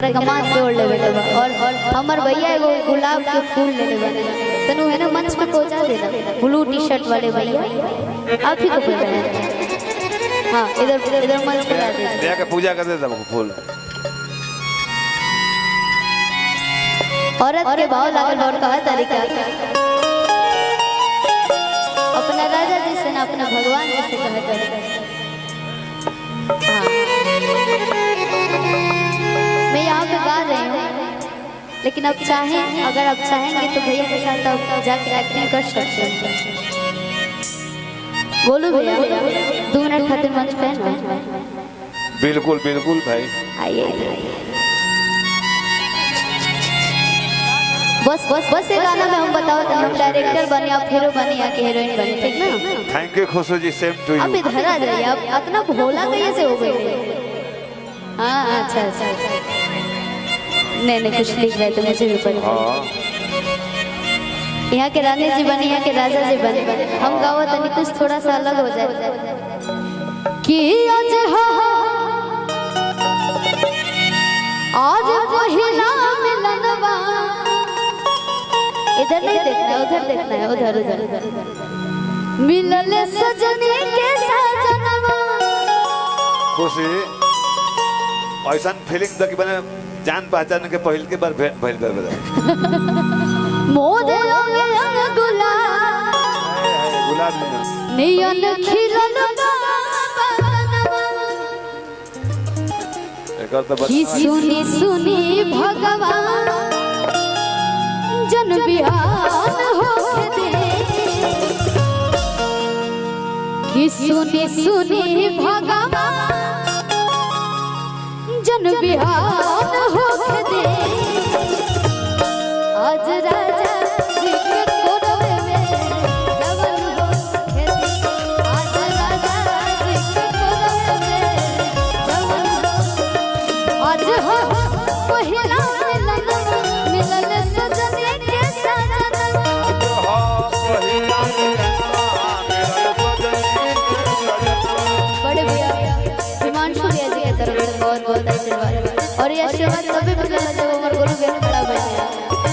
एकरा के माथ पे ओढ़ लेवे के बा और हमर भैया एगो गुलाब के फूल ले लेवे तनु है ना मंच पे पहुंचा देना ब्लू टी-शर्ट वाले भैया आप ही को बोल रहे हैं। हां इधर इधर मंच पे ला दे भैया के पूजा कर देता फूल। औरत के भाव लागल और कहा तरीका अपना राजा जी से ना अपना भगवान जी से कहा तरीका। मैं यहाँ पे गा रही हूँ लेकिन अब चाहें अगर आप चाहेंगे तो भैया के साथ आप जाके एक्टिंग कर सकते हैं। बोलो भैया 2 मिनट खातिर मंच पे ना। बिल्कुल बिल्कुल भाई आइए बस बस बस ये गाना में हम बताओ तो हम डायरेक्टर बने आप हीरो बने या हीरोइन बने ठीक ना। थैंक यू खुशबू जी सेम टू यू। आप इधर आ जाइए आप इतना भोला कैसे हो गए। हाँ अच्छा अच्छा नहीं कुछ लिख रहे तो मुझे भी पता। यहाँ के रानी जी बने यहाँ के राजा जी बने हम गावत नहीं कुछ थोड़ा सा अलग हो जाए कि आज पहिला मिलनवा इधर नहीं देखना है उधर देखना है उधर उधर मिलल सजनी के सजनवा खुशी ऐसा फीलिंग तक बने जान पहचान के पहल के बार भेंट भइल बा मोद अंग गुलाब नियन खिलल की सुनी सुनी भगवान जन बिहान होके दे कि सुनी सुनी भगवान जन बिहान होके दे आज राजा जी के कोरवे में जवन होके दे आज राजा जी के कोरवे में जवन आज हो पहिला मिलन सजनी के सजनवा बड़े भैया हिमांशु भैया जी की तरफ से बहुत बहुत आशीर्वाद और ये आशीर्वाद तभी मिला जब हमारे गोलू भैया खड़ा बैठे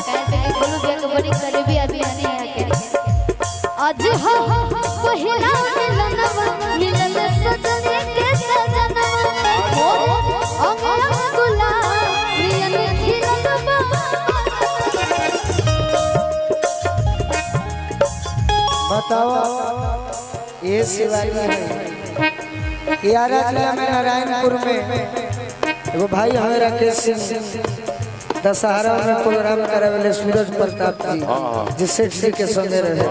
कैसे कि गोलू भैया के बड़ी करीबी आदमी आने हैं के आज हो पहिला मिलन सजनी के सजनवा ओ अंग गुलाब नियन खिलल बताओ ये शिवाजी है यारा जिला में नारायणपुर में वो भाई हमें राकेश सिंह दशहरा में प्रोग्राम करावे सूरज प्रताप जी जिससे जी के संगे रहे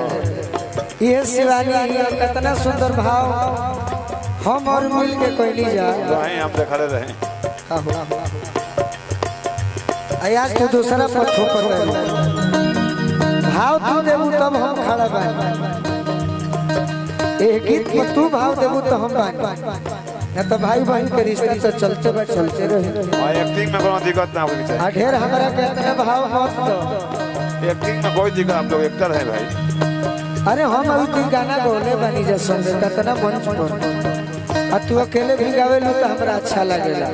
ये शिवानी कितना सुंदर भाव हम और मिल के कोई नहीं जा वहीं हम खड़े रहे आज तू दूसरा पर ठोकर भाव तू देबू तब हम खड़ा बानी एक गीत में तू भाव देबू तो हम बानी ना तो भाई बहन के रिश्ता तो चलते रहे और एक्टिंग में कोई दिक्कत ना होनी चाहिए। ढेर हमारा के इतना भाव मत दो एक्टिंग में कोई दिक्कत आप लोग एक्टर है भाई। अरे हम अभी तू गाना बोले बनी जा संगे कितना मंच पर आ तू अकेले भी गावेलू तो हमरा अच्छा लगेला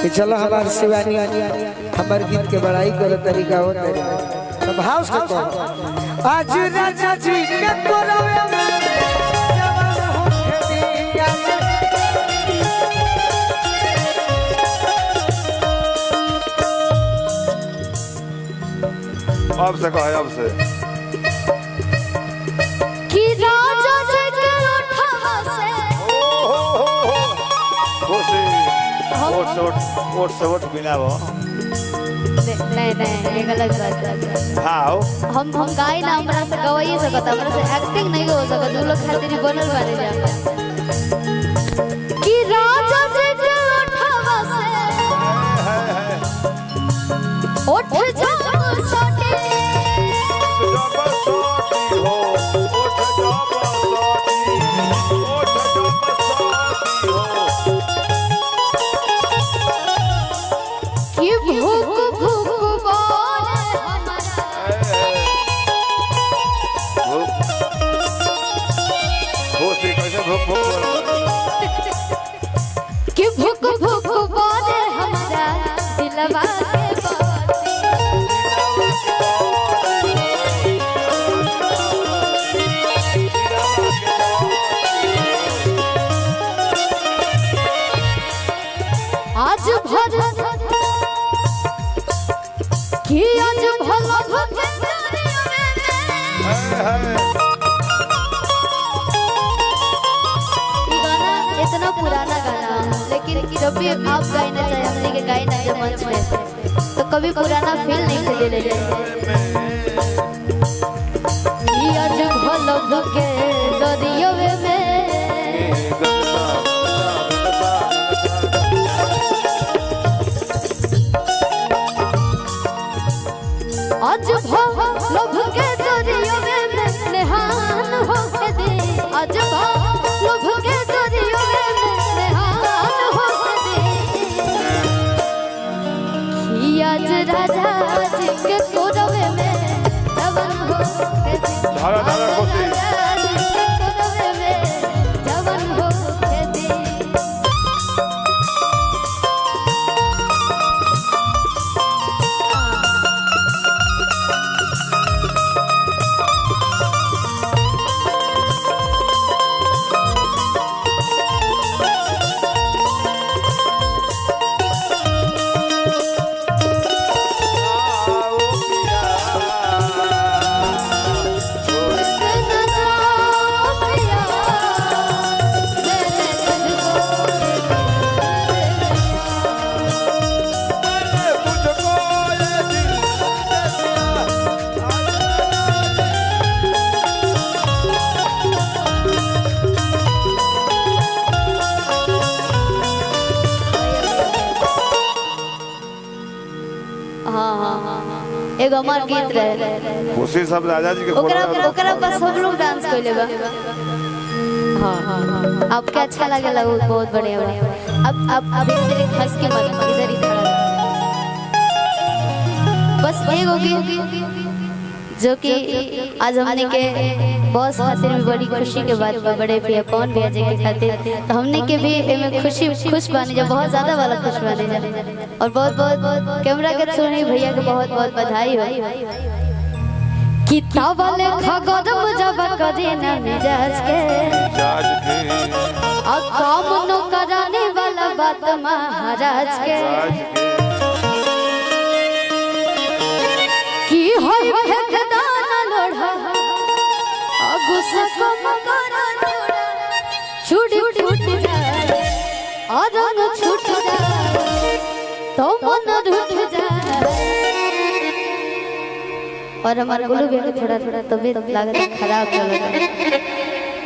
कि चलो हमार शिवानी हमार गीत के बड़ाई करे तरीका हो तेरे तो भाव से कहो आज राजा जी के कोरवे में अब से कहे अब से कि राजा जी के उठावा से खुशी वोट से वोट बिना वो नहीं ये गलत बात है। भाव हम गाई ना हमरा से गवाई सकत हमरा से एक्टिंग नहीं हो सकत दू लोग खातिर बनल बारे जा कि राजा जी के उठावा से उठ जा सके कि भूख भूख बोले कि भूख भूख बोले हमरा दिल दिलवा के आज भर कि आज भला भगे गाना इतना पुराना गाना लेकिन जब भी आप गाना चाहे हमने के गाए ना जब मंच में तो कभी पुराना फील नहीं से ले कि आज भला भगे दरिया में आज लोभ के दरिया में नहान हो के दे आज लोभ के दरिया में नहान हो के दे कि आज राजा जी के कोरवे में जवन हो के दे धारा धारा खुशी कोरवे में जवन हो के दे एगो हमार गीत रहे खुशी सब राजा जी के ओकरा बस सब लोग डांस कइले बा हां आपके अच्छा लागेला वो बहुत बढ़िया बा अब धीरे हंस के मत इधर ही खड़ा बस एगो गीत जो कि आज हमने के बॉस खातिर भी बड़ी खुशी के बात बा बड़े भैया कौन भैया जी के खातिर तो हमने के भी एमे खुश बानी जा बहुत ज्यादा वाला खुश बानी जा और बहुत बहुत कैमरा के सोनी भैया के बहुत बहुत बधाई हो किताब वाले खगरम जब करे ना मिजाज के आ काम नो कराने वाला बात महाराज के की होय भेदाना लोढ़ा आ गुस्सा कम करा जोड़ा छूट जाए आ रंग छूट जाए तो मन रूठ जाए और हमारा गुलू भी थोड़ा तबीयत लागत खराब चल रहा है